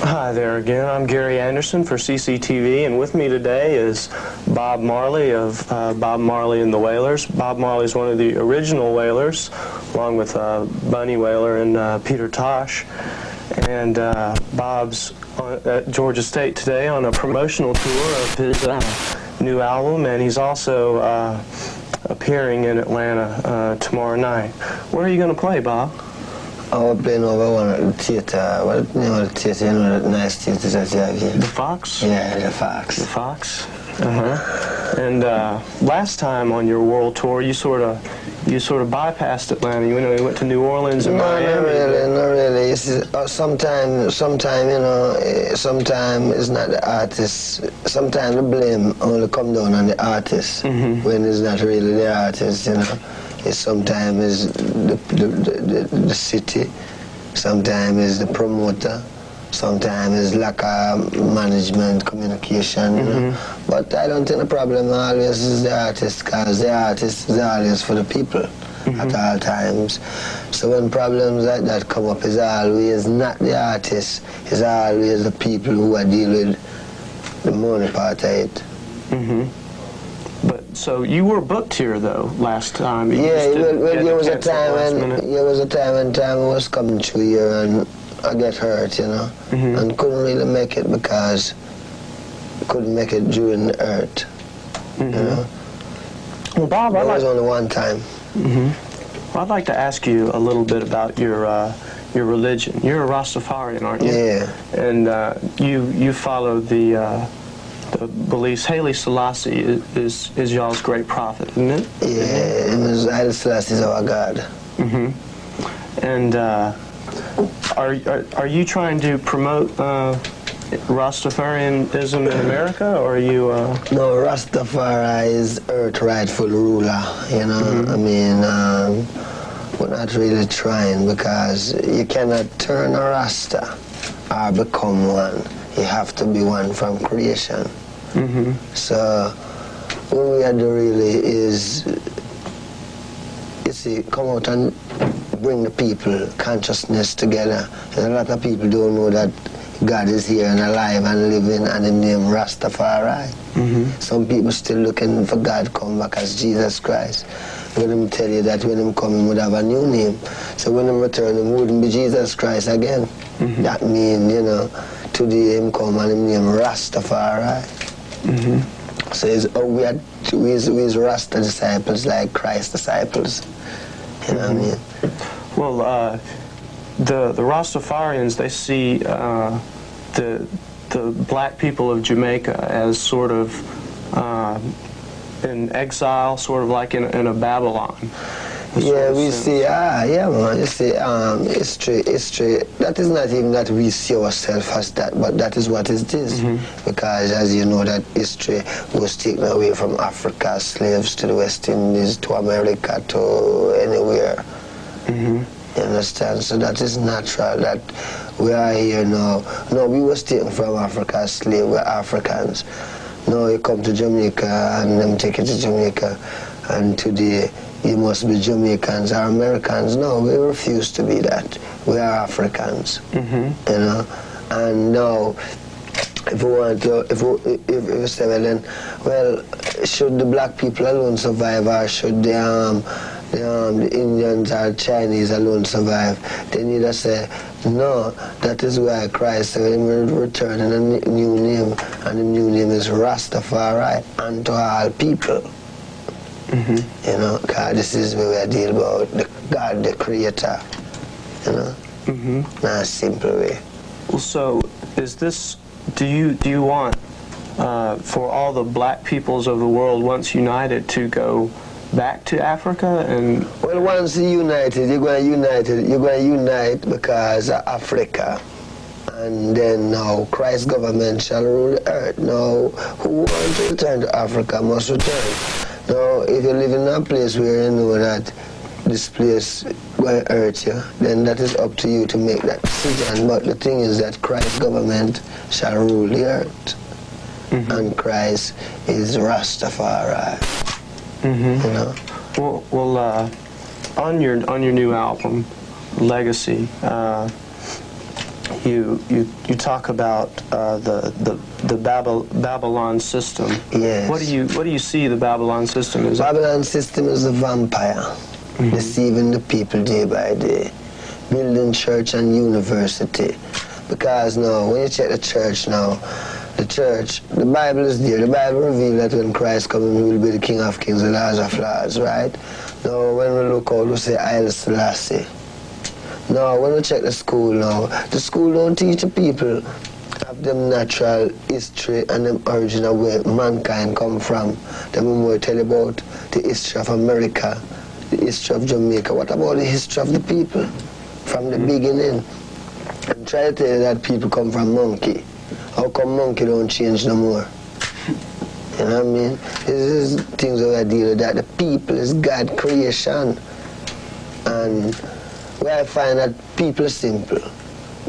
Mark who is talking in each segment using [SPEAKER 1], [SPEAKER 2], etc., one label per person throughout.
[SPEAKER 1] Hi there again. I'm Gary Anderson for CCTV, and with me today is Bob Marley of Bob Marley and the Wailers. Bob Marley is one of the original Wailers, along with Bunny Wailer and Peter Tosh. And Bob's at Georgia State today on a promotional tour of his new album, and he's also appearing in Atlanta tomorrow night. Where are you going to play, Bob?
[SPEAKER 2] Oh, we're playing over one at the theater. What the name of the theater? You know that nice theater that you have here?
[SPEAKER 1] The Fox?
[SPEAKER 2] Yeah, the Fox.
[SPEAKER 1] The Fox? And last time on your world tour, you sort of bypassed Atlanta. You went to New Orleans and Miami.
[SPEAKER 2] Not really. You see, sometime, you know, sometime it's not the artist. Sometimes the blame only come down on the artist when it's not really the artist, you know. Sometimes it's the city, sometimes it's the promoter, sometimes it's lack of management, communication, you know. But I don't think the problem always is the artist, because the artist is always for the people at all times. So when problems like that come up, it's always not the artist, it's always the people who are dealing with the money part of it.
[SPEAKER 1] So you were booked here though last time.
[SPEAKER 2] There was a time when time was coming through here and I get hurt, you know, and couldn't really make it because couldn't make it during the hurt, you know.
[SPEAKER 1] Well, Bob,
[SPEAKER 2] it was only one time.
[SPEAKER 1] Well, I'd like to ask you a little bit about your religion. You're a Rastafarian, aren't you?
[SPEAKER 2] Yeah.
[SPEAKER 1] And you follow the beliefs. Haile Selassie is y'all's great prophet, isn't it?
[SPEAKER 2] Yeah, and Haile Selassie is our God.
[SPEAKER 1] And are you trying to promote Rastafarianism in America, or are you?
[SPEAKER 2] No, Rastafari is Earth's rightful ruler. You know, I mean, we're not really trying, because you cannot turn a Rasta or become one. You have to be one from creation. So what we had to really is, you see, come out and bring the people consciousness together. And a lot of people don't know that God is here and alive and living, and him name Rastafari. Some people still looking for God to come back as Jesus Christ. When him tell you that when him come, he would have a new name. So when him return, him wouldn't be Jesus Christ again. That mean, you know, today him come and him name Rastafari. So we Rasta disciples like Christ disciples. You know what I mean?
[SPEAKER 1] Well, the Rastafarians, they see the black people of Jamaica as sort of in exile, sort of like in a Babylon.
[SPEAKER 2] Yeah, we see, yeah, man, you see, history, that is not even that we see ourselves as that, but that is what it is. Because, as you know, that history was taken away from Africa, slaves to the West Indies, to America, to anywhere. You understand? So that is natural, that we are here now. No, we was taken from Africa as slaves, we're Africans. Now you come to Jamaica, and them take you to Jamaica, and today, you must be Jamaicans or Americans. No, we refuse to be that. We are Africans, you know. And now, if we want to, if we say, well, then, well, should the black people alone survive, or should the Indians or Chinese alone survive? They need to say, no, that is why Christ will return in a new name, and the new name is Rastafari, unto all people. You know, because this is where we are dealing about the God, the Creator, you know, in a simple way.
[SPEAKER 1] Well, so is this, do you want for all the black peoples of the world, once united, to go back to Africa? And
[SPEAKER 2] well, once united, you're going to unite because of Africa. And then now Christ's government shall rule the earth. Now, who wants to return to Africa must return. Now, if you live in a place where you know that this place will hurt you, then that is up to you to make that decision. But the thing is that Christ's government shall rule the earth. And Christ is Rastafari. You know?
[SPEAKER 1] Well, on your new album, Legacy, you talk about the Babylon system.
[SPEAKER 2] Yes.
[SPEAKER 1] What do you see the Babylon system as?
[SPEAKER 2] Babylon system is a vampire, deceiving the people day by day, building church and university. Because now, when you check the church now, the Bible is there. The Bible reveals that when Christ comes, he will be the King of Kings, the Lord of Lords, right? Now, when we look out, we say Haile Selassie. Now, when we check the school now, the school don't teach the people of them natural history and them origin of where mankind come from. Them will tell you about the history of America, the history of Jamaica. What about the history of the people from the beginning? And try to tell you that people come from monkey. How come monkey don't change no more? You know what I mean? This is things that I deal with, that the people is God creation. And where I find that people are simple,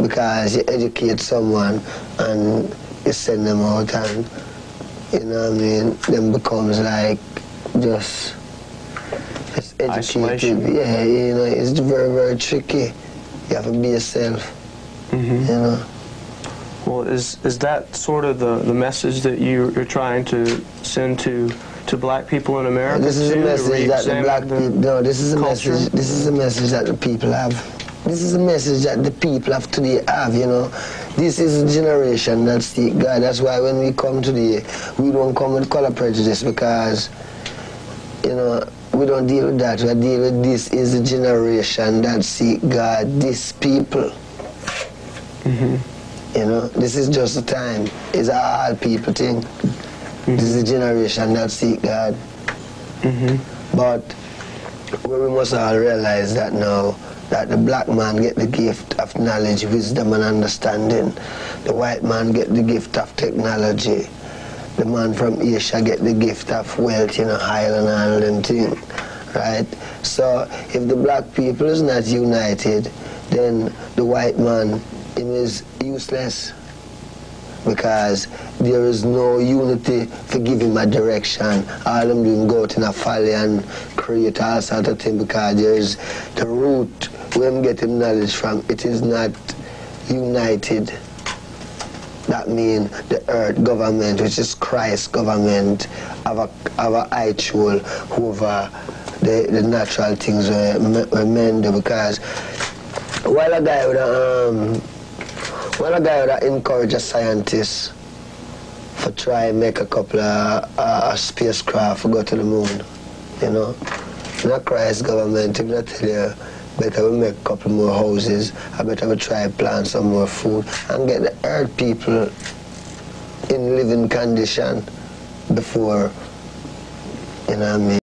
[SPEAKER 2] because you educate someone and you send them out and, you know what I mean, them becomes like just educated.
[SPEAKER 1] Isolation.
[SPEAKER 2] Yeah, you know, it's very, very tricky. You have to be yourself, you know.
[SPEAKER 1] Well, is that sort of the message that you're trying to send to black people in America?
[SPEAKER 2] This is a message that the black people, no, this is a message, this is a message that the people have. This is a message that the people of today have, you know. This is a generation that seek God. That's why when we come today, we don't come with color prejudice, because, you know, we don't deal with that. We deal with this is a generation that seek God, this people. You know, this is just a time. It's a all people thing. This is a generation that seek God. But we must all realize that now, that the black man get the gift of knowledge, wisdom and understanding. The white man get the gift of technology. The man from Asia get the gift of wealth, you know, oil and all them things, right? So if the black people is not united, then the white man, him is useless, because there is no unity for give him a direction. All them doing go out in a folly and create all sort of thing, because there is the root where him get him knowledge from. It is not united. That means the earth government, which is Christ's government, have a eye tool over the natural things where men do, because while a guy would encourage a scientist for try and make a couple of spacecraft for go to the moon, you know. Not Christ's government, if not tell you, better we make a couple more houses, I better we try and plant some more food and get the earth people in living condition before, you know what I mean.